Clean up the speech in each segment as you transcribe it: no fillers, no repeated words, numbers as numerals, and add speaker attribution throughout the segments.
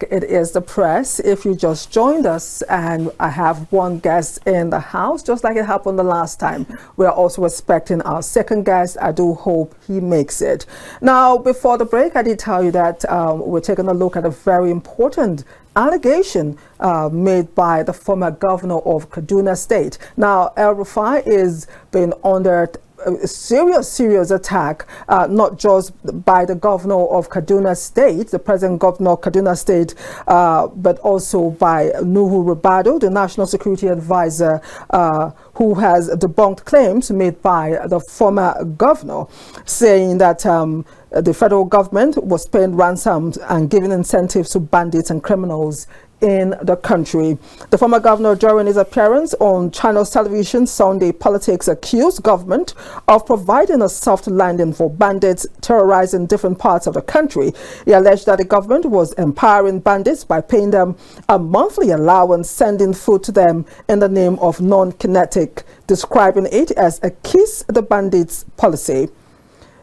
Speaker 1: It is the press. If you just joined us, and I have one guest in the house, just like it happened the last time, we are also expecting our second guest. I do hope he makes it. Now, before the break, I did tell you that we're taking a look at a very important allegation made by the former governor of Kaduna State. Now, El-Rufai is being under a serious attack, not just by the governor of Kaduna State, the present governor of Kaduna State, but also by Nuhu Ribadu, the national security advisor, who has debunked claims made by the former governor, saying that the federal government was paying ransoms and giving incentives to bandits and criminals in the country. The former governor, during his appearance on Channels Television Sunday Politics, accused government of providing a soft landing for bandits terrorizing different parts of the country. He alleged that the government was empowering bandits by paying them a monthly allowance, sending food to them in the name of non-kinetic, describing it as a kiss the bandits policy.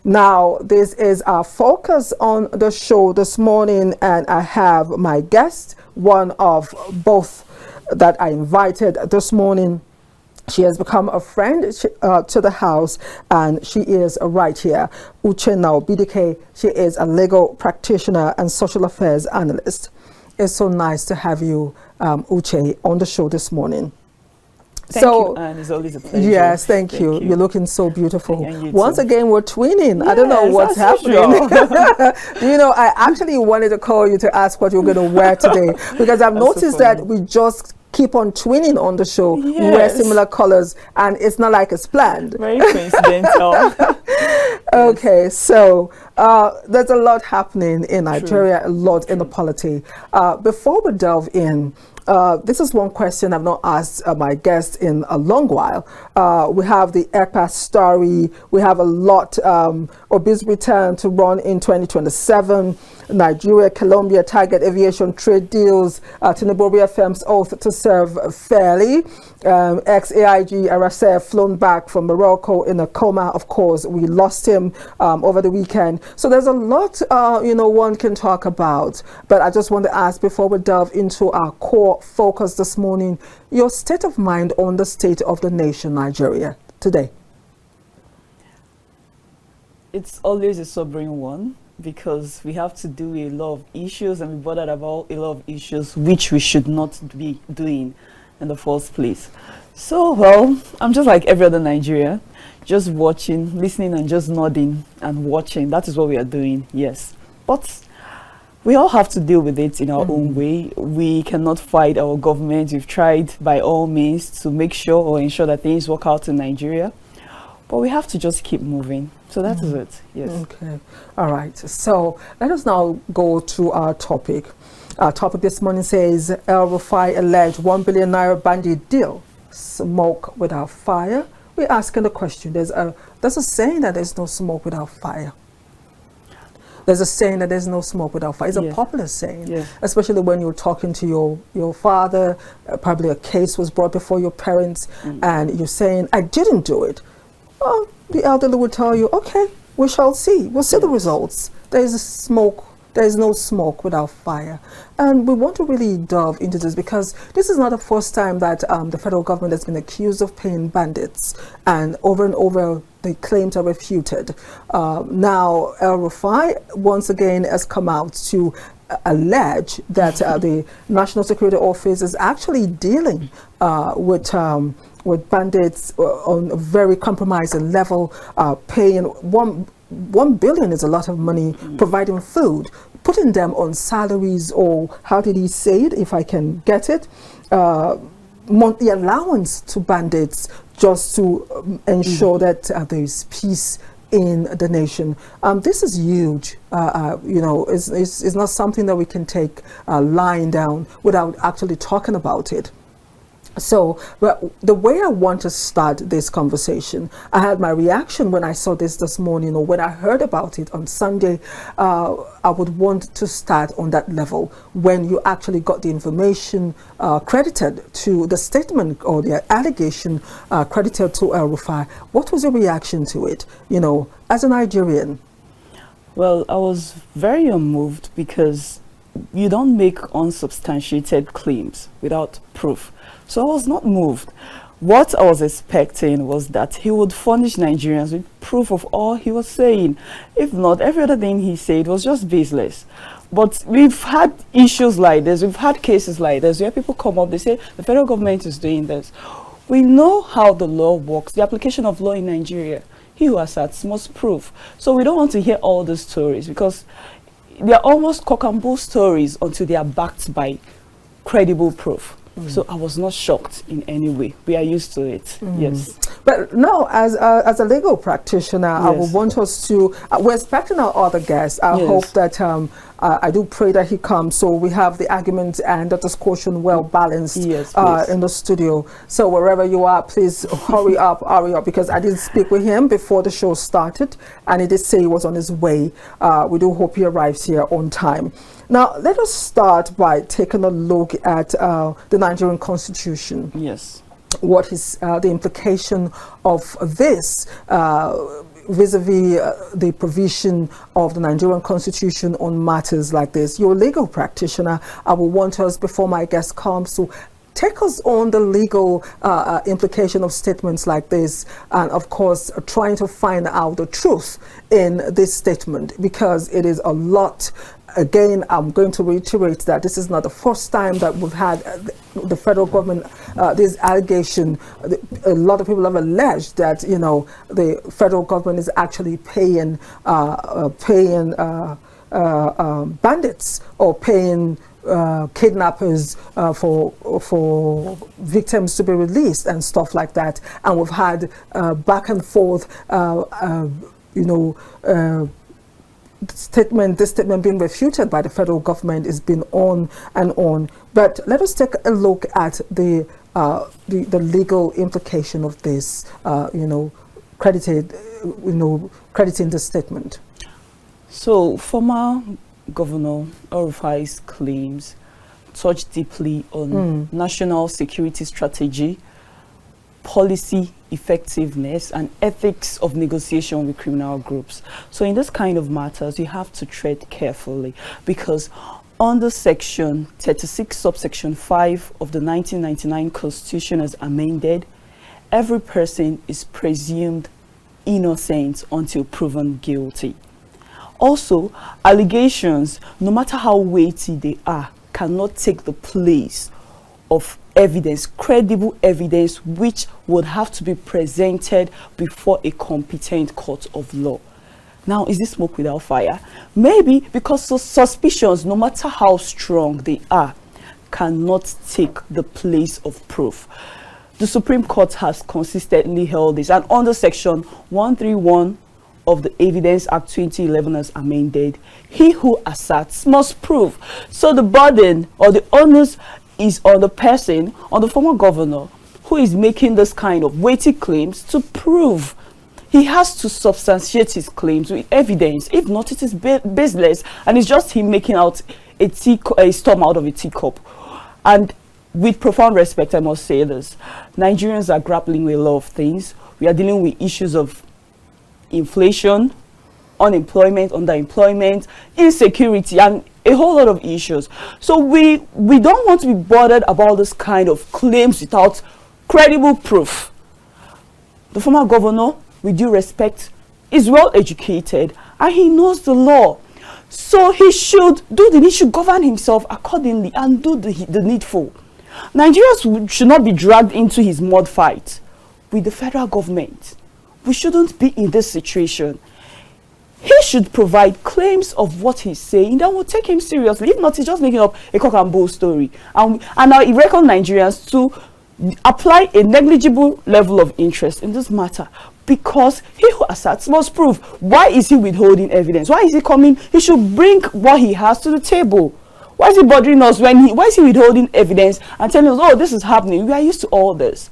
Speaker 1: Now, this is our focus on the show this morning, and I have my guest, one of both that I invited this morning. She has become a friend to the house, and she is right here. UCHENNA OBIDIKE. She is a legal practitioner and social affairs analyst. It's so nice to have you, Uche, on the show this morning.
Speaker 2: Thank you, Anne. It's always a pleasure.
Speaker 1: Yes, thank you. You're looking so beautiful. Once
Speaker 2: too.
Speaker 1: Again, we're twinning.
Speaker 2: Yes,
Speaker 1: I don't know what's happening. You know, I actually wanted to call you to ask what you're going to wear today, because I've noticed that we just keep on twinning on the show.
Speaker 2: Yes.
Speaker 1: We wear similar colors, and it's not like it's planned.
Speaker 2: Very coincidental.
Speaker 1: Okay, so there's a lot happening in Nigeria, a lot in the polity. Before we delve in, this is one question I've not asked my guests in a long while. We have the ECPA story. We have a lot. Obi's return to run in 2027. Nigeria, Colombia, target aviation trade deals. Tinubu reaffirms oath to serve fairly. Ex-AIG RSF flown back from Morocco in a coma. Of course, we lost him over the weekend. So there's a lot, you know, one can talk about. But I just want to ask, before we delve into our core focus this morning, your state of mind on the state of the nation, Nigeria, today.
Speaker 2: It's always a sobering one, because we have to do a lot of issues and be bothered about a lot of issues which we should not be doing in the first place. So, well, I'm just like every other Nigerian, just watching, listening, and just nodding and watching. That is what we are doing, yes. But we all have to deal with it in our own way. We cannot fight our government. We've tried by all means to make sure or ensure that things work out in Nigeria. But we have to just keep moving. So that is it, yes. Okay,
Speaker 1: all right. So let us now go to our topic. Our topic this morning says, El-Rufai alleged N1Bn Bandit deal, smoke without fire. We're asking the question. There's a saying that there's no smoke without fire. There's a saying that there's no smoke without fire. It's a popular saying, especially when you're talking to your father. Probably a case was brought before your parents, and you're saying, I didn't do it. Well, the elderly will tell you, okay, we shall see. We'll see the results. There's smoke. There's no smoke without fire. And we want to really delve into this, because this is not the first time that the federal government has been accused of paying bandits, and over the claims are refuted. Now, El-Rufai once again has come out to allege that the National Security Office is actually dealing with bandits on a very compromising level, paying $1 billion is a lot of money, providing food, putting them on salaries, or how did he say it, if I can get it, monthly allowance to bandits, just to ensure that there is peace in the nation. This is huge. You know, it's not something that we can take lying down without actually talking about it. So, well, the way I want to start this conversation, I had my reaction when I saw this morning, or when I heard about it on Sunday. I would want to start on that level, when you actually got the information credited to the statement, or the allegation credited to El-Rufai. What was your reaction to it, you know, as a Nigerian?
Speaker 2: Well, I was very unmoved, because you don't make unsubstantiated claims without proof. So I was not moved. What I was expecting was that he would furnish Nigerians with proof of all he was saying. If not, every other thing he said was just baseless. But we've had issues like this, we've had cases like this where people come up, they say the federal government is doing this. We know how the law works, the application of law in Nigeria. He who asserts must prove. So we don't want to hear all these stories because they're almost cock and bull stories until they are backed by credible proof. So I was not shocked in any way. We are used to it. Yes.
Speaker 1: But now, as a legal practitioner, I would want us to. We're expecting our other guests. I hope that I do pray that he comes, so we have the argument and the discussion well balanced in the studio. So wherever you are, please hurry up, because I did speak with him before the show started, and he did say he was on his way. We do hope he arrives here on time. Now, let us start by taking a look at the Nigerian Constitution.
Speaker 2: Yes.
Speaker 1: What is the implication of this vis-a-vis the provision of the Nigerian Constitution on matters like this? You're a legal practitioner. I will want us, before my guest comes, to take us on the legal implication of statements like this, and of course trying to find out the truth in this statement, because it is a lot. Again, I'm going to reiterate that this is not the first time that we've had the federal government, this allegation. A lot of people have alleged that, you know, the federal government is actually paying bandits or paying kidnappers for victims to be released and stuff like that. And we've had back and forth, this statement being refuted by the federal government has been on and on. But let us take a look at the legal implication of this, crediting the statement. So,
Speaker 2: former Governor El-Rufai's claims touch deeply on national security strategy, policy effectiveness, and ethics of negotiation with criminal groups. So in this kind of matters, you have to tread carefully, because under section 36 subsection 5 of the 1999 Constitution as amended, every person is presumed innocent until proven guilty. Also, allegations, no matter how weighty they are, cannot take the place of evidence, credible evidence, which would have to be presented before a competent court of law. Now, is this smoke without fire? Maybe because suspicions, no matter how strong they are, cannot take the place of proof. The Supreme Court has consistently held this, and under section 131 of the Evidence Act 2011 as amended, he who asserts must prove. So the burden or the onus is on the person, on the former governor, who is making this kind of weighty claims to prove. He has to substantiate his claims with evidence. If not, it is baseless, and it's just him making out a storm out of a teacup. And with profound respect, I must say this: Nigerians are grappling with a lot of things. We are dealing with issues of inflation, unemployment, underemployment, insecurity, and a whole lot of issues. So we don't want to be bothered about this kind of claims without credible proof. The former governor, with due respect, is well educated and he knows the law. So he should govern himself accordingly and do the needful. Nigerians should not be dragged into his mud fight with the federal government. We shouldn't be in this situation. He should provide claims of what he's saying, then we'll take him seriously. If not, he's just making up a cock and bull story. And I reckon Nigerians to apply a negligible level of interest in this matter, because he who asserts must prove. Why is he withholding evidence? Why is he coming? He should bring what he has to the table. Why is he bothering us why is he withholding evidence and telling us, oh, this is happening? We are used to all this.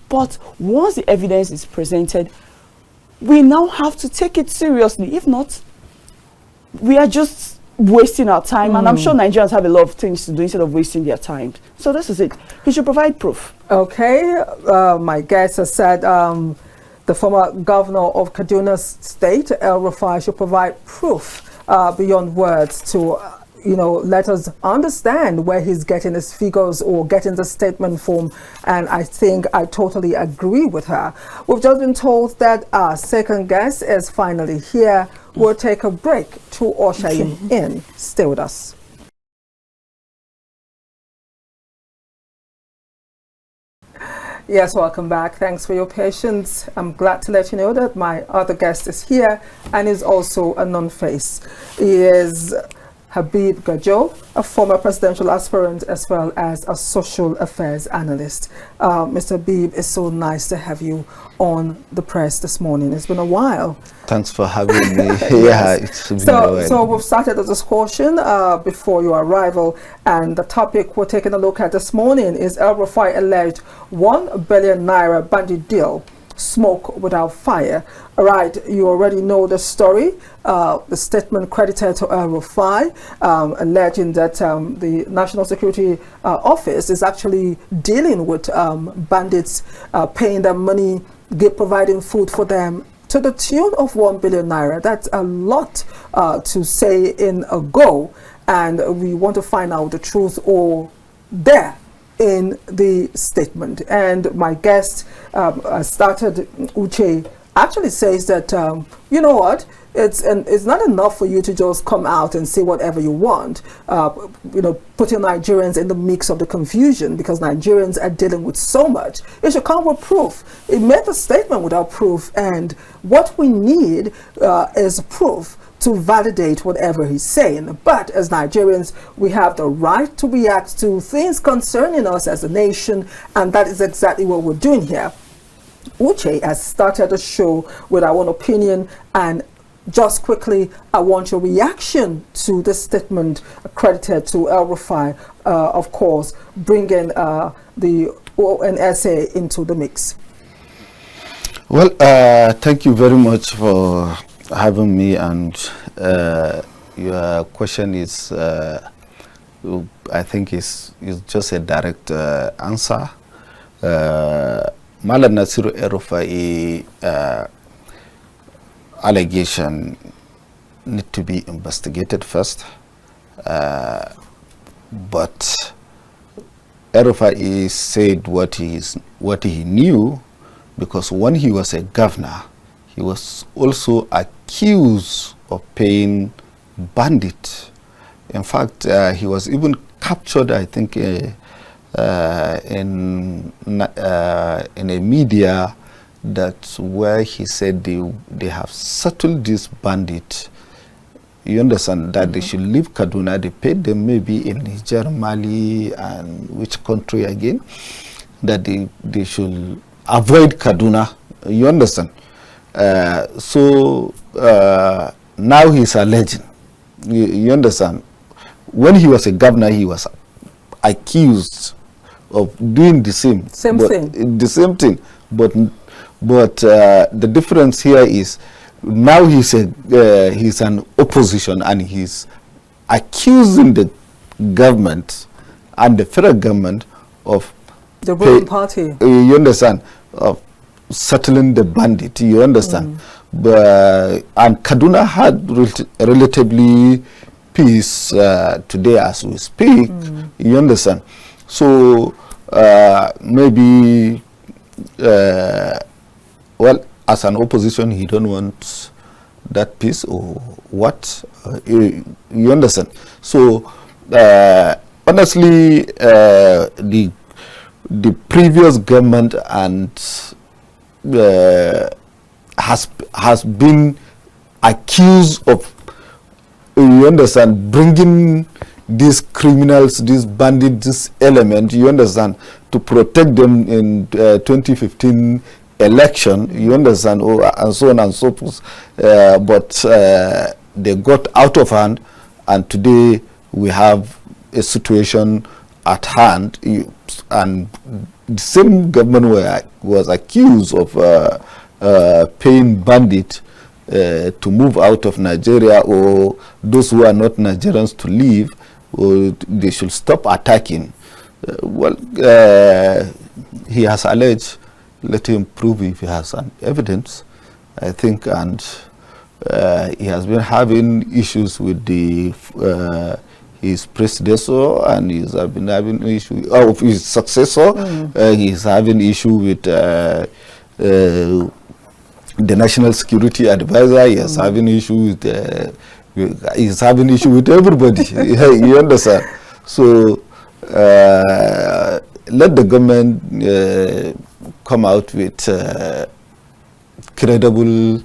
Speaker 2: But once the evidence is presented, we now have to take it seriously. If not, we are just wasting our time. And I'm sure Nigerians have a lot of things to do instead of wasting their time. So this is it. He should provide proof.
Speaker 1: Okay. My guest has said the former governor of Kaduna State, El-Rufai, should provide proof beyond words to let us understand where he's getting his figures or getting the statement from. And I think I totally agree with her. We've just been told that our second guest is finally here. We'll take a break to usher him in. Stay with us. Yes, welcome back. Thanks for your patience. I'm glad to let you know that my other guest is here and is also a non-face. He is HABIB GAJO, a former presidential aspirant as well as a social affairs analyst. Mr. HABIB, it's so nice to have you on the press this morning. It's been a while.
Speaker 3: Thanks for having me.
Speaker 1: Yes.
Speaker 3: Yeah, it's been a while.
Speaker 1: So we've started the discussion before your arrival, and the topic we're taking a look at this morning is El-Rufai alleged 1 billion naira bandit deal. Smoke without fire. All right, you already know the story. The statement credited to El-Rufai, alleging that the National Security Office is actually dealing with bandits, paying them money, providing food for them to the tune of 1 billion naira. That's a lot to say in a go, and we want to find out the truth or there in the statement. And my guest started, Uche, actually says that, you know what, it's not enough for you to just come out and say whatever you want, putting Nigerians in the mix of the confusion, because Nigerians are dealing with so much. It should come with proof. It made a statement without proof, and what we need is proof to validate whatever he's saying. But as Nigerians, we have the right to react to things concerning us as a nation, and that is exactly what we're doing here. Uche has started the show with our own opinion, and just quickly, I want your reaction to the statement credited to El-Rufai, of course, bringing the ONSA into the mix.
Speaker 3: Well, thank you very much for having me, and your question is, I think, is just a direct answer. Malam Nasiru El-Rufai allegation need to be investigated first, but El-Rufai said what he knew, because when he was a governor, he was also accused of paying bandit. In fact, he was even captured, I think, in a media, that's where he said they have settled this bandit. You understand that they should leave Kaduna. They paid them maybe in Niger, Mali, and which country again, that they should avoid Kaduna. You understand? So now he's alleging. You understand? When he was a governor, he was accused of doing the same thing. But the difference here is now he's an opposition, and he's accusing the government and the federal government of
Speaker 1: the ruling party.
Speaker 3: You understand? Of settling the bandit. You understand? And Kaduna had relatively peace today as we speak. You understand? So maybe well, as an opposition, he don't want that peace or what? You understand? So honestly, the previous government and has been accused of, you understand, bringing these criminals, these bandits, this element, you understand, to protect them in 2015 election, you understand, and so on and so forth. But they got out of hand, and today we have a situation at hand, and the same government was accused of paying bandit to move out of Nigeria, or those who are not Nigerians to leave, or they should stop attacking. Well, he has alleged. Let him prove if he has an evidence, I think, and he has been having issues with his predecessor, and he's been having issue of his successor. He's having issue with the National Security Advisor. He's having issue with he's having issue with everybody. You understand? So let the government come out with credible,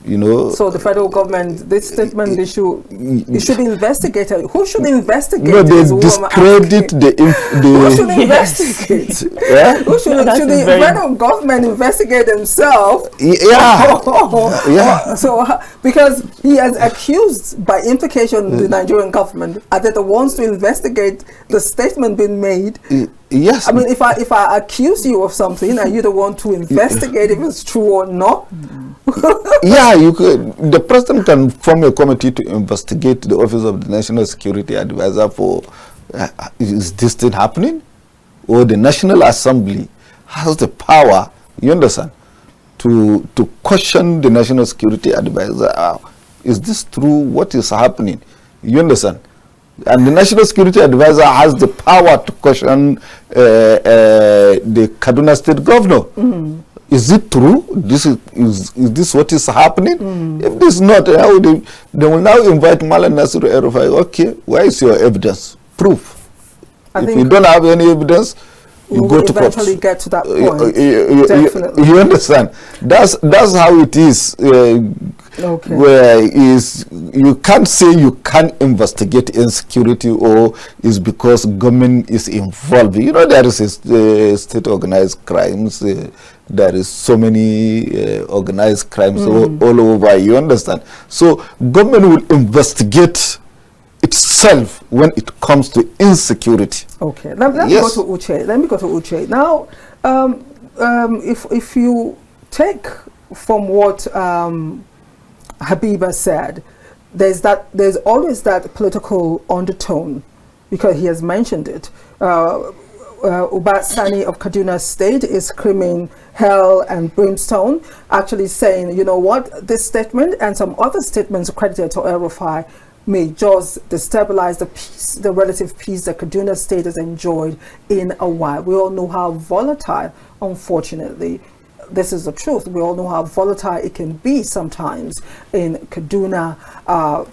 Speaker 3: you know.
Speaker 1: So the federal government, this statement, it should be investigated. Who should investigate?
Speaker 3: No, they discredit
Speaker 1: who should investigate?
Speaker 3: Yeah?
Speaker 1: Who should the federal government investigate themselves?
Speaker 3: Yeah. Yeah.
Speaker 1: So because he has accused, by implication, the Nigerian government, are they the ones to investigate the statement being made?
Speaker 3: Yes.
Speaker 1: I mean, if I accuse you of something, are you the one to investigate if it's true or not?
Speaker 3: Yeah, you could. The president can form a committee to investigate the Office of the National Security Advisor for is this thing happening, or the National Assembly has the power. You understand? To question the National Security Advisor. Is this true? What is happening? You understand? And the National Security Advisor has the power to question the Kaduna State Governor. Is it true? Is this what is happening? If this is not, how they will now invite Malam Nasiru El-Rufai. Okay, where is your evidence? Proof. If you don't have any evidence, you go to court.
Speaker 1: Eventually get to that point.
Speaker 3: Definitely. You understand? That's how it is.
Speaker 1: Okay.
Speaker 3: Where you can't say you can't investigate insecurity, or is because government is involved. You know, there is state organized crimes. There is so many organized crimes all over. You understand? So government will investigate itself when it comes to insecurity.
Speaker 1: Okay. Let me go to Uche. Let me go to Uche. Now, if you take from what HABIB has said, there's always that political undertone, because he has mentioned it. Uba Sani of Kaduna State is screaming hell and brimstone, actually saying, you know what, this statement and some other statements credited to El-Rufai may just destabilize the peace, the relative peace that Kaduna State has enjoyed in a while. We all know how volatile, unfortunately, this is the truth. We all know how volatile it can be sometimes in Kaduna,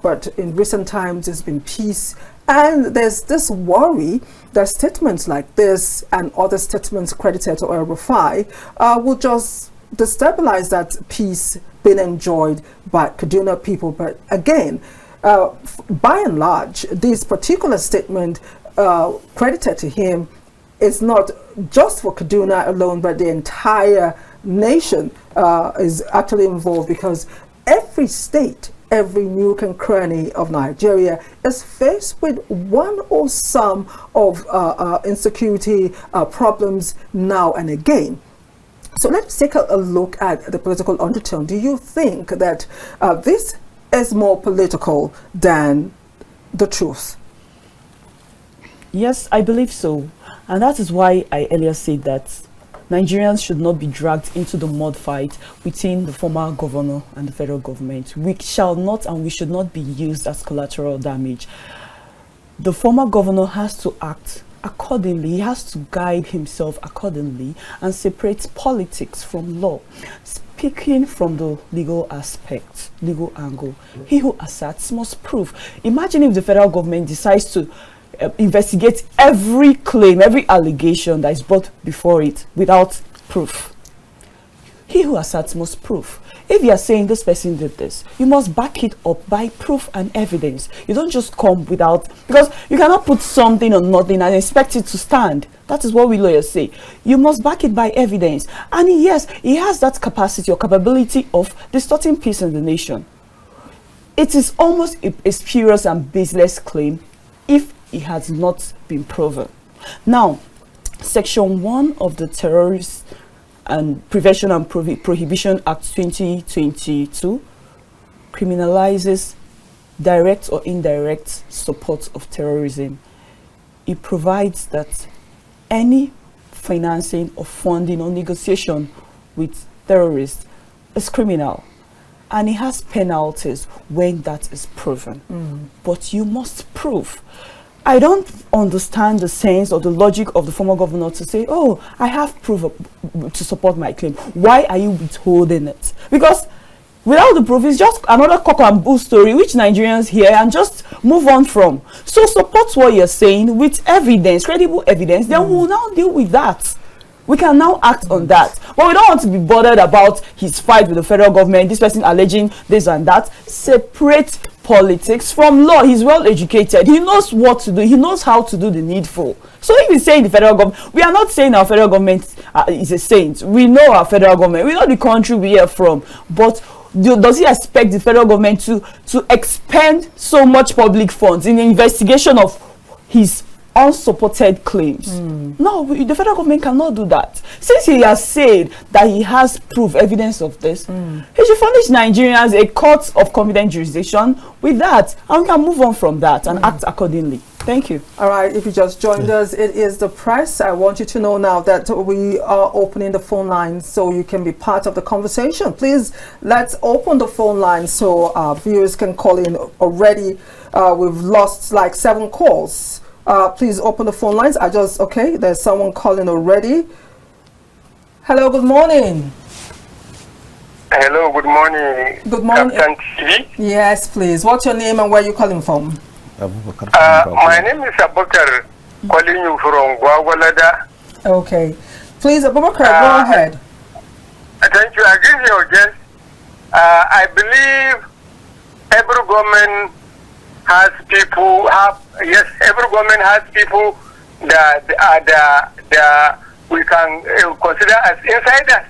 Speaker 1: but in recent times there's been peace. And there's this worry that statements like this and other statements credited to El-Rufai will just destabilize that peace being enjoyed by Kaduna people. But again, by and large, this particular statement credited to him is not just for Kaduna alone, but the entire nation is actually involved, because every state, every nook and cranny of Nigeria is faced with one or some of insecurity problems now and again. So let's take a look at the political undertone. Do you think that this is more political than the truth?
Speaker 2: Yes, I believe so. And that is why I earlier said that Nigerians should not be dragged into the mud fight between the former governor and the federal government. We shall not and we should not be used as collateral damage. The former governor has to act accordingly. He has to guide himself accordingly and separate politics from law. Speaking from the legal aspect, legal angle, he who asserts must prove. Imagine if the federal government decides to investigate every claim, every allegation that is brought before it without proof. He who asserts must prove. If you are saying this person did this, you must back it up by proof and evidence. You don't just come without, because you cannot put something on nothing and expect it to stand. That is what we lawyers say. You must back it by evidence. And yes, he has that capacity or capability of distorting peace in the nation. It is almost a spurious and baseless claim if it has not been proven. Now, Section 1 of the Terrorist and Prevention and Prohibition Act 2022 criminalizes direct or indirect support of terrorism. It provides that any financing or funding or negotiation with terrorists is criminal. and it has penalties when that is proven. But you must prove. I don't understand the sense or the logic of the former governor to say, oh, I have proof to support my claim. Why are you withholding it? Because without the proof, it's just another cock and bull story which Nigerians hear and just move on from. So support what you're saying with evidence, credible evidence, then we'll now deal with that. We can now act on that. But we don't want to be bothered about his fight with the federal government, this person alleging this and that. Separate politics from law. He's well educated. He knows what to do. He knows how to do the needful. So if he's saying the federal government, we are not saying our federal government is a saint. We know our federal government. We know the country we are from. But does he expect the federal government to expend so much public funds in the investigation of his unsupported claims? No, the federal government cannot do that. Since he has said that he has proof, evidence of this, he should furnish Nigerians a court of competent jurisdiction with that, and we can move on from that and act accordingly. Thank you.
Speaker 1: All right, if you just joined us, it is the press. I want you to know now that we are opening the phone lines so you can be part of the conversation. Please, let's open the phone lines so our viewers can call in already. We've lost like 7 calls. Please open the phone lines. Okay, there's someone calling already. Hello, good morning.
Speaker 4: Hello, good morning.
Speaker 1: Good morning.
Speaker 4: Captain TV.
Speaker 1: Yes, please. What's your name and where are you calling from?
Speaker 4: My name is Abubakar, calling you from Gwagwalada.
Speaker 1: Okay. Please, Abubakar, go ahead.
Speaker 4: Thank you. I agree with your guest. I believe every government has people, every government has people that we can consider as insiders.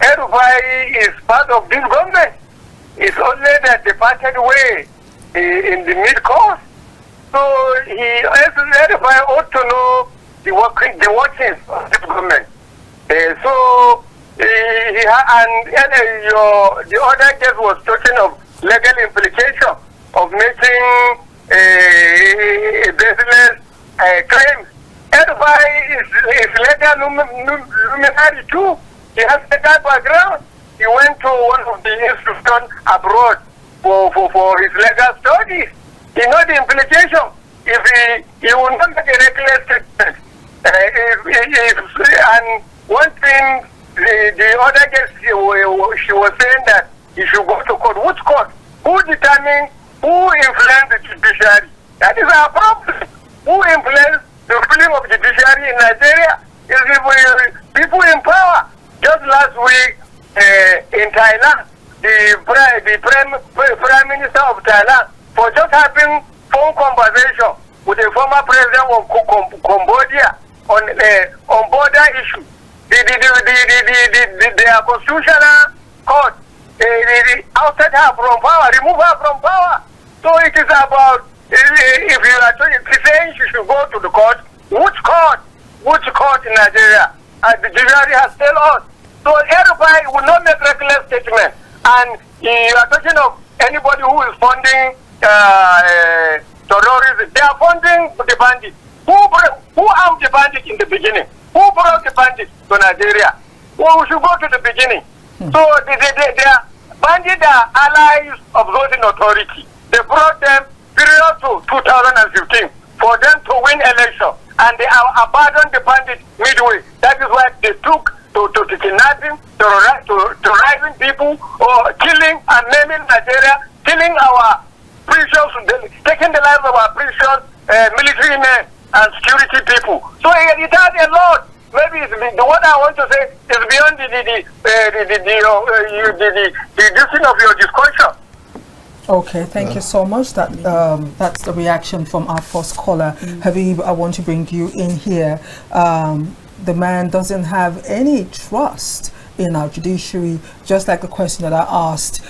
Speaker 4: El-Rufai is part of this government. It's only that they parted way in the mid-course. So El-Rufai ought to know the workings of this government. The other guest was talking of legal implication of making a business claim. El-Rufai is legal luminary too. He has a legal background. He went to one of the institutions abroad for his legal studies. He knows the implication. If he will not make a reckless statement. And one thing, the other guest, she was saying that he should go to court. Which court? Who determines who influenced the judiciary? That is our problem. Who influenced the feeling of the judiciary in Nigeria? Is the people in power. Just last week in Thailand, the Prime Minister of Thailand, for just having phone conversation with the former president of Cambodia on border issues, their constitutional court ousted her from power, remove her from power. So it is about, if you are saying she should go to the court, which court in Nigeria? The judiciary has told us. So everybody will not make reckless statement. And you are talking of anybody who is funding terrorism. They are funding the bandits. Who armed the bandit in the beginning? Who brought the bandits to Nigeria? Well, we should go to the beginning. So they are bandits are allies of those in authority. They brought them period to 2015 for them to win election. And they abandoned the bandits midway. That is why they took to kidnapping, terrorizing people, or killing and maiming Nigeria, killing our precious, taking the lives of our precious military men and security people. So it has a lot. Maybe the what I want to say is beyond the distance of your discussion.
Speaker 1: Okay, thank you so much. That's the reaction from our first caller. Habib, I want to bring you in here. The man doesn't have any trust in our judiciary, just like the question that I asked.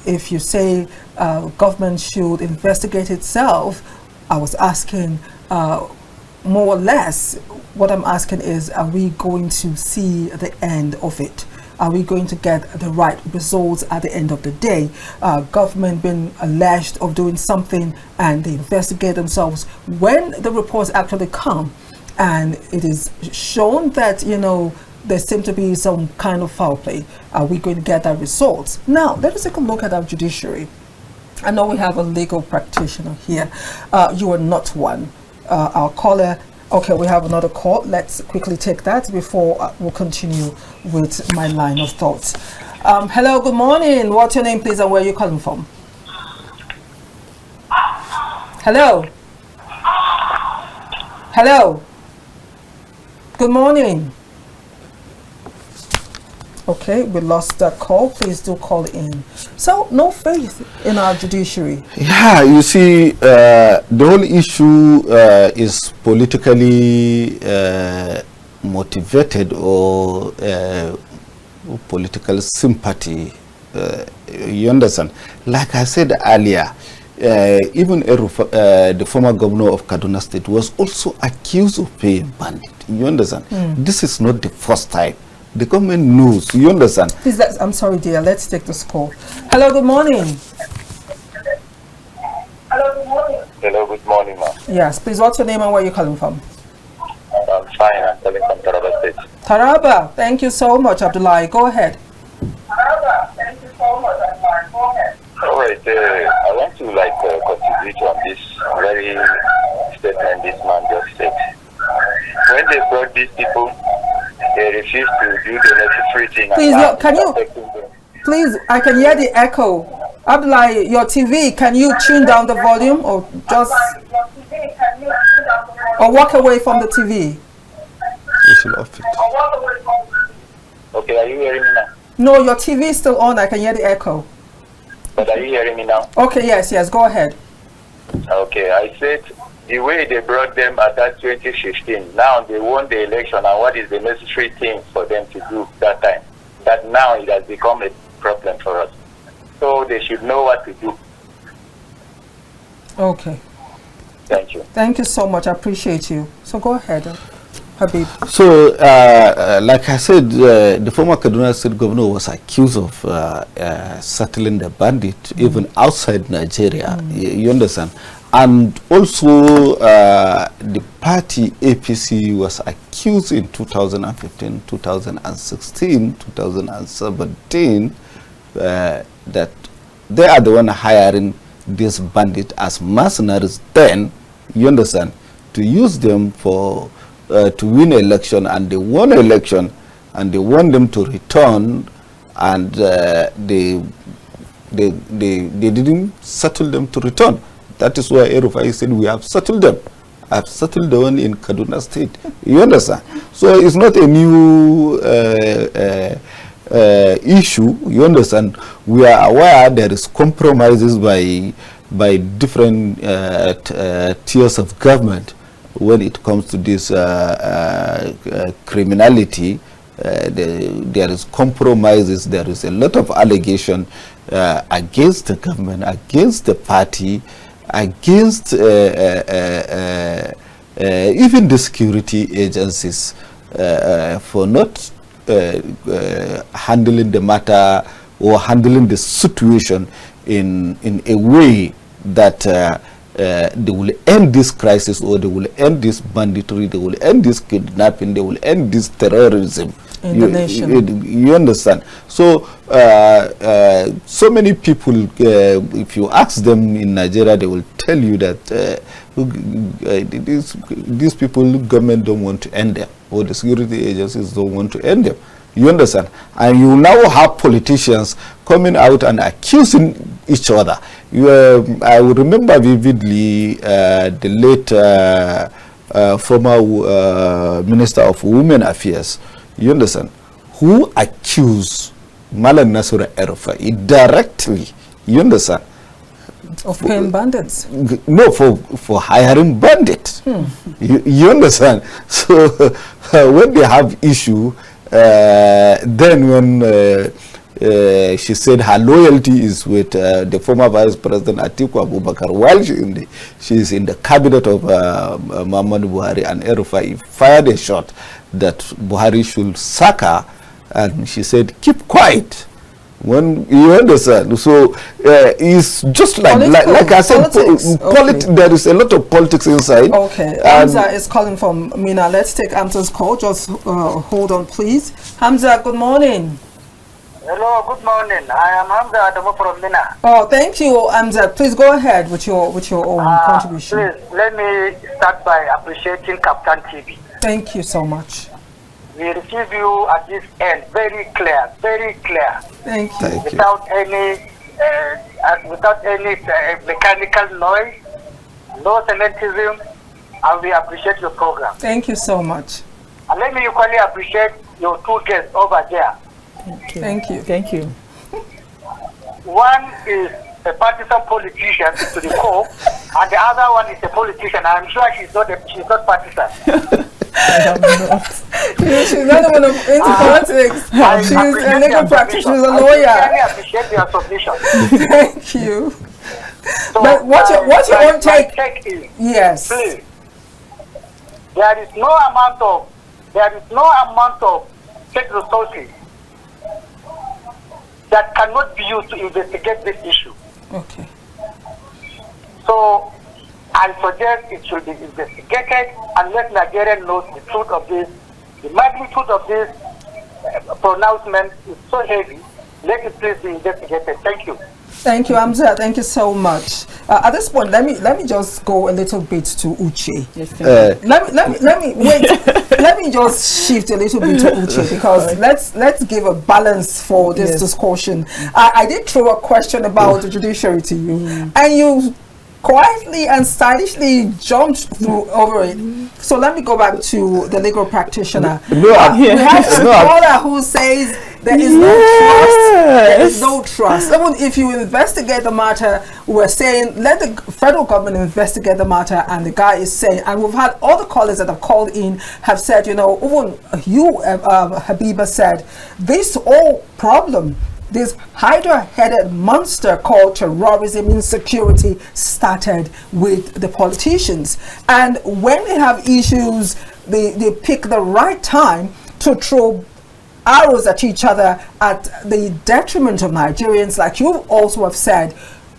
Speaker 1: If you say government should investigate itself, I was asking more or less, what I'm asking is, are we going to see the end of it? Are we going to get the right results at the end of the day? Government being alleged of doing something and they investigate themselves. When the reports actually come and it is shown that, there seems to be some kind of foul play. Are we going to get that result? Now, let us take a look at our judiciary. I know we have a legal practitioner here. You are not one. Our caller. Okay, we have another call. Let's quickly take that before we'll continue with my line of thoughts. Hello, good morning. What's your name, please, and where are you calling from? Hello. Hello. Good morning. Okay, we lost that call. Please do call in. So, no faith in our judiciary.
Speaker 3: Yeah, you see, the whole issue is politically motivated or political sympathy. You understand? Like I said earlier, even the former governor of Kaduna State was also accused of paying bandit. You understand? This is not the first time. The government knows. You understand?
Speaker 1: Please, I'm sorry, dear. Let's take this call. Hello, good morning.
Speaker 4: Hello, good morning. Hello, good morning, ma'am.
Speaker 1: Yes, please, what's your name and where are you calling from?
Speaker 4: I'm fine. I'm calling from Taraba State.
Speaker 1: Taraba. Thank you so much, Abdullahi. Go ahead.
Speaker 4: Taraba. Thank you so much, Abdullahi. Go ahead. All right. I want to contribute on this very statement this man just said. When they brought these people, they refused to do the necessary thing.
Speaker 1: Please, can you? Please, I can hear the echo. Abdullahi, your TV, can you tune down the volume or just... Or walk away from the TV?
Speaker 3: You should off it.
Speaker 4: Okay, are you hearing me now?
Speaker 1: No, your TV is still on. I can hear the echo.
Speaker 4: But are you hearing me now?
Speaker 1: Okay, yes, go ahead.
Speaker 4: Okay, I said the way they brought them at that 2015, now they won the election, and what is the necessary thing for them to do that time? That now it has become a problem for us. So they should know what to do.
Speaker 1: Okay.
Speaker 4: Thank you.
Speaker 1: Thank you so much. I appreciate you. So go ahead, Habib.
Speaker 3: So, like I said, the former Kaduna State governor was accused of settling the bandit even outside Nigeria. You understand? And also, the party APC was accused in 2015, 2016, 2017 that they are the one hiring these bandits as mercenaries then, you understand, to use them for to win election, and they won election and they want them to return, and they didn't settle them to return. That is why El-Rufai said, we have settled them. I've settled the one in Kaduna State. You understand? So it's not a new issue. You understand? We are aware there is compromises by different tiers of government when it comes to this criminality. There is compromises. There is a lot of allegation against the government, against the party, against even the security agencies for not handling the matter or handling the situation in a way that they will end this crisis, or they will end this banditry, they will end this kidnapping, they will end this terrorism
Speaker 1: in the nation.
Speaker 3: You understand? So so many people, if you ask them in Nigeria, they will tell you that these people, government don't want to end them, or the security agencies don't want to end them. You understand? And you now have politicians coming out and accusing each other. I will remember vividly the late former Minister of Women Affairs, you understand, who accused Malam Nasir El-Rufai directly, you understand,
Speaker 1: of paying bandits.
Speaker 3: No, for hiring bandits. You understand? So when they have issue, then when she said her loyalty is with the former Vice President Atiku Abubakar, while she is in the cabinet of Muhammadu Buhari, and El-Rufai fired a shot that Buhari should sack her, and she said, keep quiet. When you understand, so it's just like I said, there is a lot of politics inside.
Speaker 1: Okay, Hamza is calling from Mina. Let's take Hamza's call. Just hold on, please. Hamza, good morning.
Speaker 5: Hello, good morning. I am Hamza Adamu from Mina.
Speaker 1: Oh, thank you, Hamza. Please go ahead with your own contribution.
Speaker 5: Please, let me start by appreciating Captain TV.
Speaker 1: Thank you so much.
Speaker 5: We receive you at this end very clear, very clear.
Speaker 1: Thank you.
Speaker 5: Without any mechanical noise, no cementism, and we appreciate your program.
Speaker 1: Thank you so much.
Speaker 5: And let me equally appreciate your two guests over there.
Speaker 1: Thank you.
Speaker 2: Thank you.
Speaker 5: One is a partisan politician to the core, and the other one is a politician. I'm sure she's not partisan.
Speaker 1: She's not even into politics. She's a legal practitioner, she's a lawyer.
Speaker 5: I appreciate your submission.
Speaker 1: Thank you.
Speaker 5: So,
Speaker 1: but what's your own take?
Speaker 5: Is,
Speaker 1: yes.
Speaker 5: Please, there is no amount of state resources that cannot be used to investigate this issue.
Speaker 1: Okay.
Speaker 5: So I suggest it should be investigated and let Nigerians know the truth of this. The magnitude of this pronouncement is so heavy. Let it please be investigated. Thank you.
Speaker 1: Thank you, Hamza. Thank you so much. At this point, let me just go a little bit to Uche.
Speaker 2: Yes,
Speaker 1: let me wait. Let me just shift a little bit to Uche, because let's give a balance for this discussion. I did throw a question about the judiciary to you, and you quietly and stylishly jumped through over it. So let me go back to the legal practitioner. We have a caller who says there is no trust. There is no trust. Even if you investigate the matter, we're saying let the federal government investigate the matter, and the guy is saying, and we've had all the callers that have called in have said, you know, even you, Habiba, said this whole problem, this hydra-headed monster called terrorism, insecurity, started with the politicians. And when they have issues, they pick the right time to throw arrows at each other at the detriment of Nigerians, like you also have said.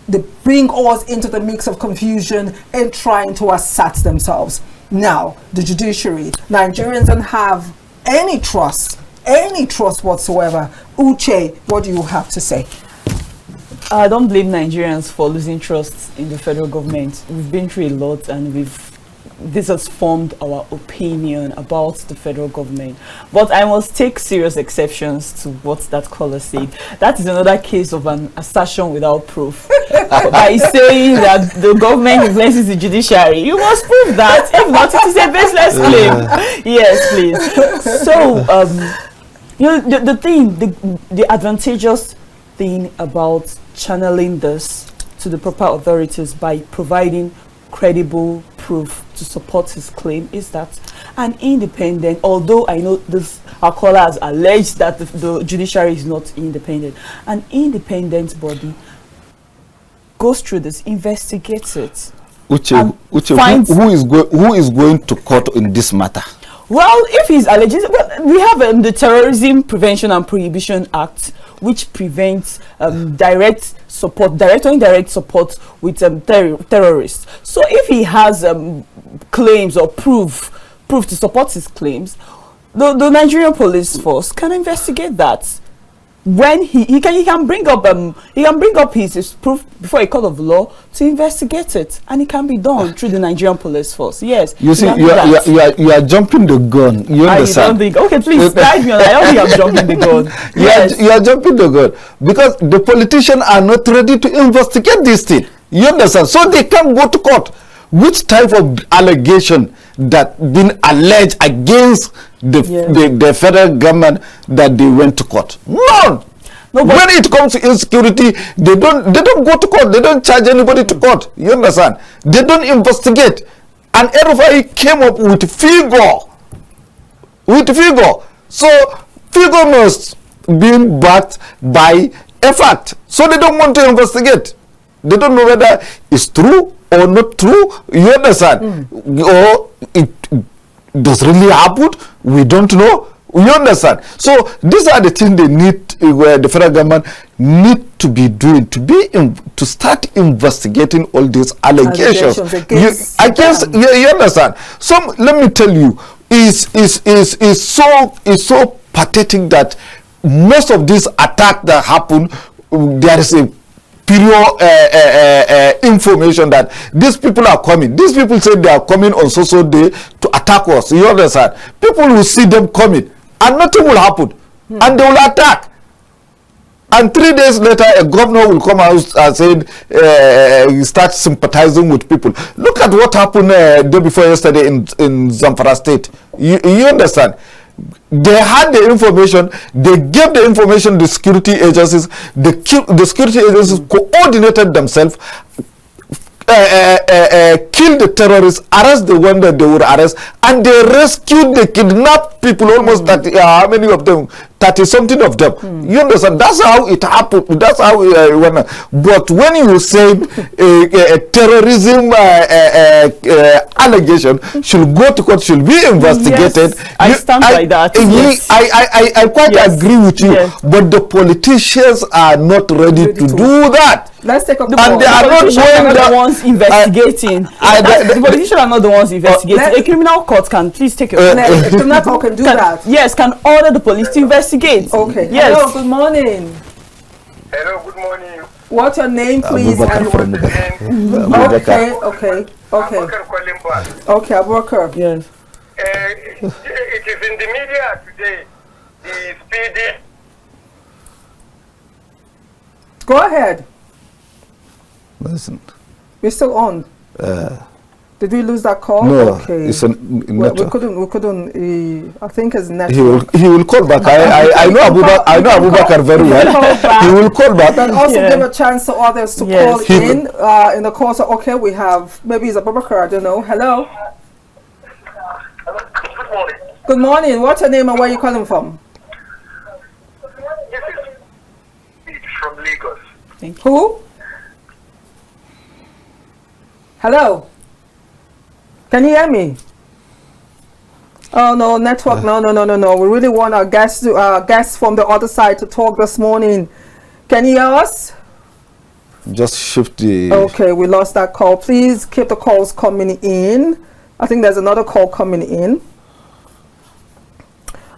Speaker 1: They bring us into the mix of confusion and trying to assert themselves. Now, the judiciary, Nigerians don't have any trust whatsoever. Uche, what do you have to say?
Speaker 2: I don't blame Nigerians for losing trust in the federal government. We've been through a lot, and this has formed our opinion about the federal government. But I must take serious exceptions to what that caller said. That is another case of an assertion without proof. By saying that the government influences the judiciary, you must prove that. If not, it is a baseless claim. Yes, please. So, you know, the advantageous thing about channeling this to the proper authorities by providing credible proof to support his claim is that an independent, although I know this, our caller has alleged that the judiciary is not independent, an independent body goes through this, investigates it.
Speaker 3: Uche, who is going to court in this matter?
Speaker 2: Well, if he's alleged, well, we have the Terrorism Prevention and Prohibition Act, which prevents direct or indirect support with terrorists. So if he has claims or proof to support his claims, the Nigerian police force can investigate that. When he can bring up his proof before a court of law to investigate it, and it can be done through the Nigerian police force. Yes.
Speaker 3: You see, you are jumping the gun. You understand?
Speaker 2: Okay, please guide me on. I don't think I'm jumping the gun.
Speaker 3: Yes. You are jumping the gun because the politicians are not ready to investigate this thing. You understand? So they can't go to court. Which type of allegation that been alleged against the federal government that they went to court? None. No, when it comes to insecurity, they don't go to court. They don't charge anybody to court. You understand? They don't investigate. And El-Rufai came up with figure. So figure must be backed by a fact. So they don't want to investigate. They don't know whether it's true or not true. You understand? Or it does really happen. We don't know. You understand? So these are the things they need, where the federal government need to be doing to start investigating all these allegations against you understand. Let me tell you, is so pathetic that most of these attacks that happen, there is a period information that these people are coming. These people say they are coming on so day to attack us. You understand? People will see them coming and nothing will happen, and they will attack. And 3 days later, a governor will come out and say, start sympathizing with people. Look at what happened day before yesterday in Zamfara State. You understand? They had the information, they gave the information to the security agencies, the security agencies coordinated themselves, kill the terrorists, arrest the one that they would arrest, and they rescued the kidnapped people, almost 30, how many of them? 30 something of them. You understand? That's how it happened. That's how it went. But when you say a terrorism allegation should go to court, should be investigated.
Speaker 2: Yes, I stand by that.
Speaker 3: I quite agree with you.
Speaker 2: Yes.
Speaker 3: But the politicians are not ready to do that.
Speaker 1: Let's take a call.
Speaker 2: And
Speaker 1: they
Speaker 2: are not the ones investigating. The politicians are not the ones investigating. A criminal court can please take a
Speaker 1: criminal court can do that.
Speaker 2: Yes, can order the police to investigate.
Speaker 1: Okay.
Speaker 2: Yes.
Speaker 1: Hello, good morning.
Speaker 4: Hello, good morning.
Speaker 1: What's your name, please? Okay. Okay, Abubakar.
Speaker 2: Yes.
Speaker 4: It is in the media today. The speedy.
Speaker 1: Go ahead.
Speaker 3: Listen.
Speaker 1: We're still on. Did we lose that call?
Speaker 3: No,
Speaker 1: okay.
Speaker 3: it's
Speaker 1: we couldn't. I think it's network.
Speaker 3: He will call back. I know Abubakar very well. He will call back.
Speaker 1: Then also give a chance to others to call in the course of, okay, we have, maybe it's Abubakar, I don't know. Hello.
Speaker 4: Good morning.
Speaker 1: Good morning. What's your name and where are you calling from?
Speaker 4: This is from Lagos.
Speaker 1: Who? Hello. Can you hear me? Oh no, network. No. We really want our guests from the other side to talk this morning. Can you hear us?
Speaker 3: Just shift the.
Speaker 1: Okay, we lost that call. Please keep the calls coming in. I think there's another call coming in.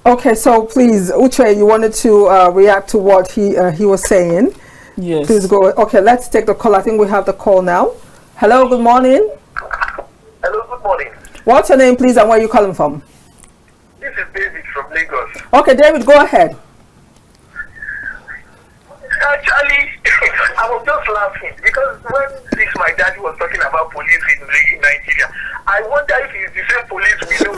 Speaker 1: Okay, so please, Uche, you wanted to react to what he was saying.
Speaker 2: Yes.
Speaker 1: Please go. Okay, let's take the call. I think we have the call now. Hello, good morning.
Speaker 4: Hello, good morning.
Speaker 1: What's your name, please, and where are you calling from?
Speaker 4: This is David from Lagos.
Speaker 1: Okay, David, go ahead.
Speaker 4: Actually, I was just laughing because when my daddy was talking about police in Nigeria, I wonder if it's the same police we know,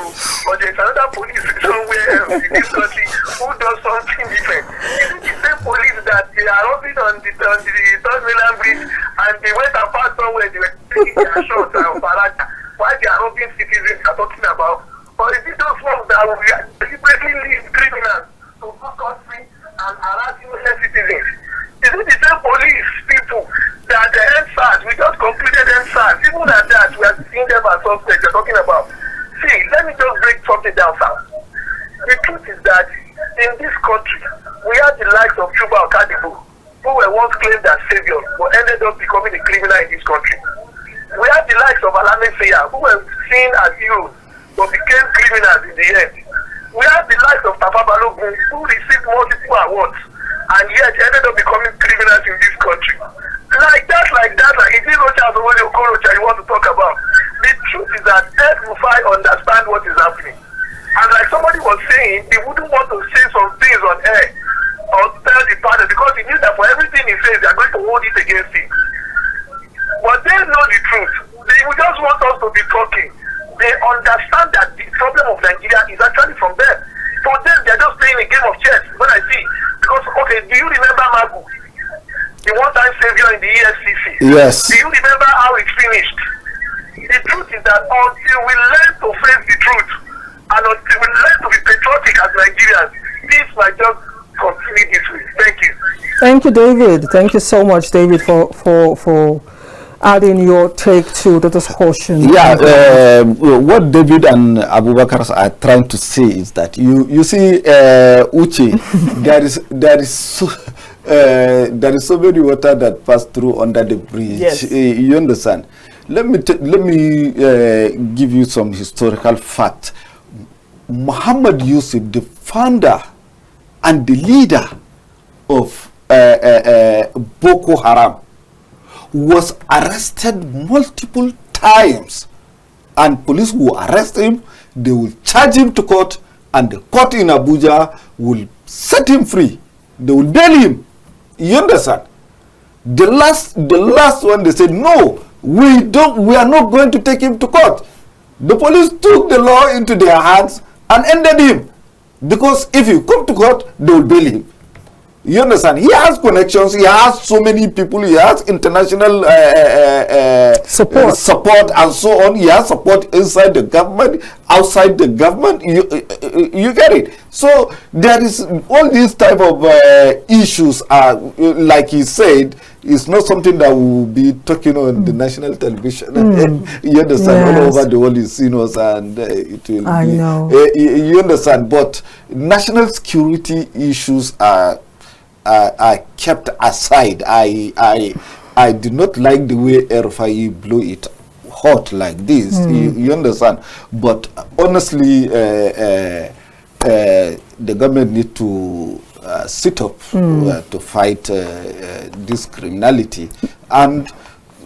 Speaker 4: or there's another police somewhere else in this country who does something different. Is it the same police that they are robbing on the Third Mainland Bridge and they went and passed somewhere, they were taking their shots and Faraka, while they are robbing citizens are talking about? Or is it those ones that will deliberately lead criminals to go country and harass innocent citizens? Is it the same police people that the NSAS, we just concluded NSAS, even at that, we are seeing them as suspects you're talking about? See, let me just break something down, sir. The truth is that in this country, we have the likes of Chuba Okadibu, who were once claimed as saviors, but ended up becoming a criminal in this country. We have the likes of Alame Seya, who were seen as heroes, but became criminals in the end. We have the likes of Tafa Balogun, who received multiple awards, and yet ended up becoming criminals in this country. Like that, it is Rocha you want to talk about. The truth is that El-Rufai understand what is happening. And like somebody was saying, he wouldn't want to say some things on air or tell the partner because he knew that for everything he says, they are going to hold it against him. But they know the truth. They will just want us to be talking. They understand that the problem of Nigeria is actually from them. For them, they are just playing a game of chess. When I see, because, okay, do you remember Magu? The one-time savior in the EFCC?
Speaker 3: Yes.
Speaker 4: Do you remember how it finished? The truth is that until we learn to face the truth, and until we learn to be patriotic as Nigerians, this might just continue this way. Thank you.
Speaker 1: Thank you, David. Thank you so much, David, for adding your take to the discussion.
Speaker 3: Yeah, what David and Abubakar are trying to say is that you see, Uche, there is so many water that pass through under the bridge.
Speaker 2: Yes.
Speaker 3: You understand? Let me give you some historical fact. Muhammad Yusuf, the founder and the leader of Boko Haram, was arrested multiple times, and police will arrest him, they will charge him to court, and the court in Abuja will set him free. They will bail him. You understand? The last one, they said, no, we are not going to take him to court. The police took the law into their hands and ended him, because if you come to court, they will bail him. You understand? He has connections. He has so many people. He has international support and so on. He has support inside the government, outside the government. You get it? So there is all these type of issues are, like he said, it's not something that will be talking on the national television. You understand? Yes. All over the world is seen us, and it will.
Speaker 1: I know.
Speaker 3: You understand? But national security issues are kept aside. I do not like the way El-Rufai blew it hot like this. You understand? But honestly, the government need to sit up to fight this criminality, and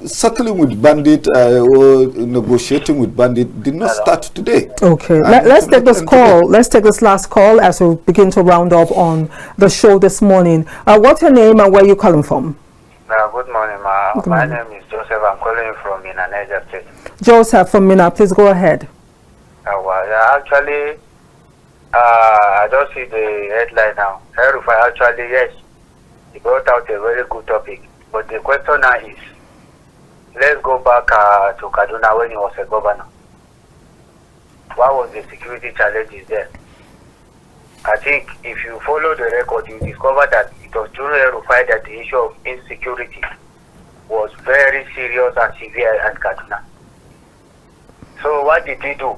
Speaker 3: settling with bandit or negotiating with bandit did not start today.
Speaker 1: Okay, let's take this call. Let's take this last call as we begin to round up on the show this morning. What's your name and where you calling from?
Speaker 6: Good morning, ma. My name is Joseph. I'm calling from Mina, Niger State.
Speaker 1: Joseph from Mina, please go ahead.
Speaker 6: Actually, I just see the headline now. El-Rufai, actually, yes, he brought out a very good topic. But the question now is, let's go back to Kaduna when he was a governor. What was the security challenges there? I think if you follow the record, you discover that it was during El-Rufai that the issue of insecurity was very serious and severe at Kaduna. So what did he do?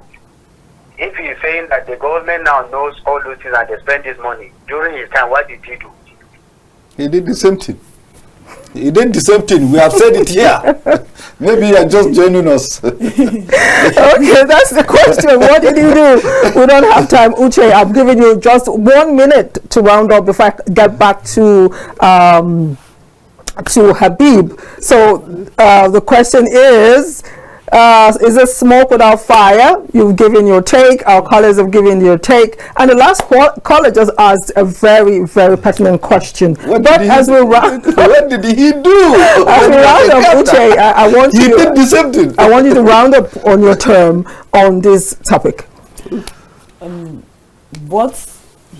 Speaker 6: If he's saying that the government now knows all those things and they spend this money, during his time, what did he do?
Speaker 3: He did the same thing. He did the same thing. We have said it here. Maybe you are just joining us.
Speaker 1: Okay, that's the question. What did you do? We don't have time. Uche, I'm giving you just 1 minute to round up before I get back to Habib. So the question is it smoke without fire? You've given your take. Our callers have given your take. And the last caller just asked a very, very pertinent question.
Speaker 3: What did he do?
Speaker 1: As we round up, Uche, I want
Speaker 3: you. He did the same thing.
Speaker 1: I want you to round up on your term on this topic.
Speaker 2: What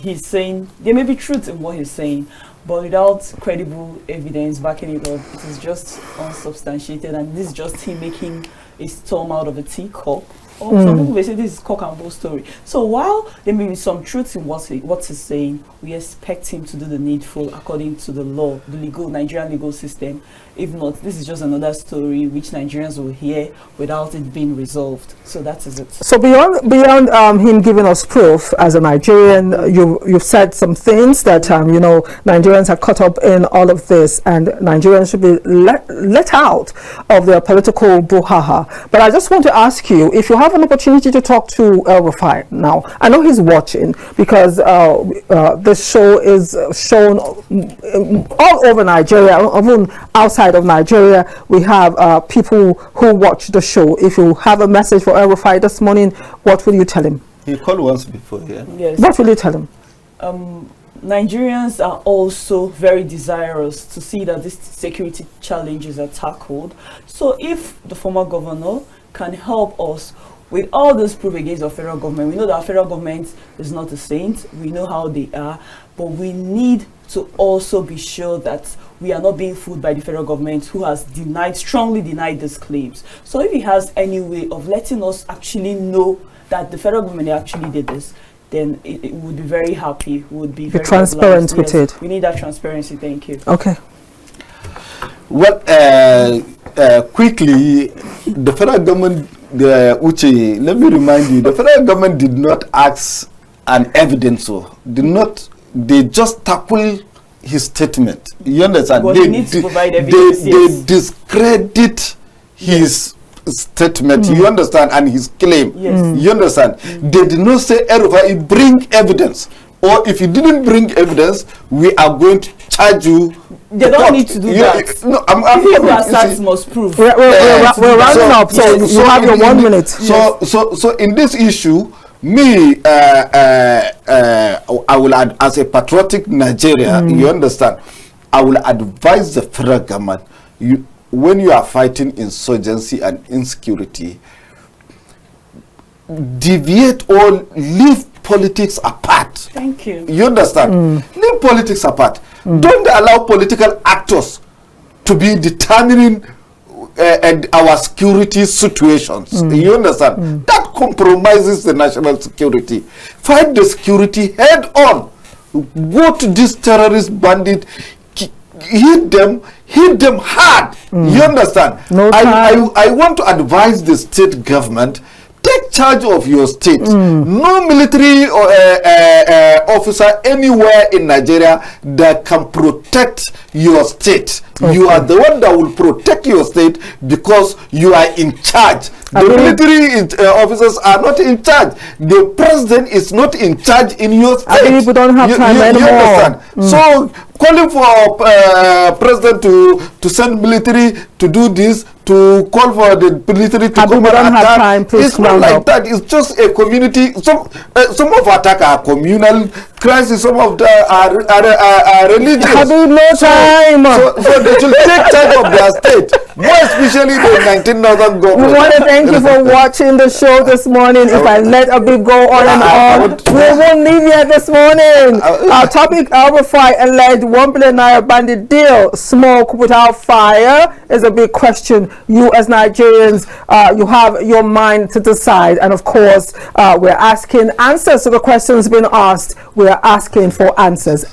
Speaker 2: he's saying, there may be truth in what he's saying, but without credible evidence backing it up, it is just unsubstantiated, and this is just him making a storm out of a teacup. Some people may say this is cock and bull story. So while there may be some truth in what he's saying, we expect him to do the needful according to the law, the Nigerian legal system. If not, this is just another story which Nigerians will hear without it being resolved. So that is it.
Speaker 1: So beyond him giving us proof as a Nigerian, you've said some things that Nigerians are caught up in all of this, and Nigerians should be let out of their political brouhaha. But I just want to ask you, if you have an opportunity to talk to El-Rufai now, I know he's watching because this show is shown all over Nigeria, even outside of Nigeria. We have people who watch the show. If you have a message for El-Rufai this morning, what will you tell him?
Speaker 3: He called once before, yeah.
Speaker 2: Yes.
Speaker 1: What will you tell him?
Speaker 2: Nigerians are also very desirous to see that these security challenges are tackled. So if the former governor can help us with all those proof against the federal government, we know that our federal government is not a saint, we know how they are, but we need to also be sure that we are not being fooled by the federal government, who has strongly denied these claims. So if he has any way of letting us actually know that the federal government actually did this, then it would be very happy, would be very
Speaker 1: transparent with it.
Speaker 2: We need that transparency. Thank you.
Speaker 1: Okay.
Speaker 3: Well, quickly, the federal government, Uche, let me remind you, the federal government did not ask an evidence, they just tackled his statement. You understand?
Speaker 2: But he needs to provide evidence.
Speaker 3: They discredit his statement. You understand? And his claim.
Speaker 2: Yes.
Speaker 3: You understand? They did not say, El-Rufai, bring evidence. Or if you didn't bring evidence, we are going to charge you.
Speaker 2: They don't need to do that.
Speaker 3: No, I'm
Speaker 2: People who are must prove.
Speaker 1: We're rounding up, so you have your 1 minute.
Speaker 3: So in this issue, me, I will add, as a patriotic Nigerian, you understand, I will advise the federal government, when you are fighting insurgency and insecurity, deviate or leave politics apart.
Speaker 2: Thank you.
Speaker 3: You understand? Leave politics apart. Don't allow political actors to be determining our security situations. You understand? That compromises the national security. Fight the security head on. Go to this terrorist bandit, hit them hard. You understand?
Speaker 1: No time.
Speaker 3: I want to advise the state government, take charge of your state. No military officer anywhere in Nigeria that can protect your state. Okay. You are the one that will protect your state because you are in charge. The military officers are not in charge. The president is not in charge in your state.
Speaker 1: I think we don't have time anymore.
Speaker 3: You understand? So calling for president to send military to do this, to call for the military to come and attack, it's not like that. It's just a community. Some of attack are communal crisis. Some of them are religious.
Speaker 1: HABIB, no time.
Speaker 3: So they should take charge of their state, more especially the 19,000 government.
Speaker 1: We want to thank you for watching the show this morning. If I let HABIB go on and on, we won't leave yet this morning. Our topic: El-Rufai alleged $1 billion bandit deal. Smoke without fire is a big question. You as Nigerians, you have your mind to decide, and of course, we're asking answers to the questions being asked. We're asking for answers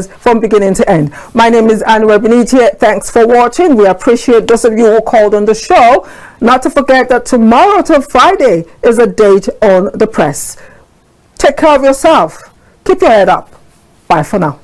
Speaker 1: from beginning to end. My name is ANIRE BINITIE. Thanks for watching. We appreciate those of you who called on the show. Not to forget that tomorrow till Friday is a date on the press. Take care of yourself. Keep your head up. Bye for now.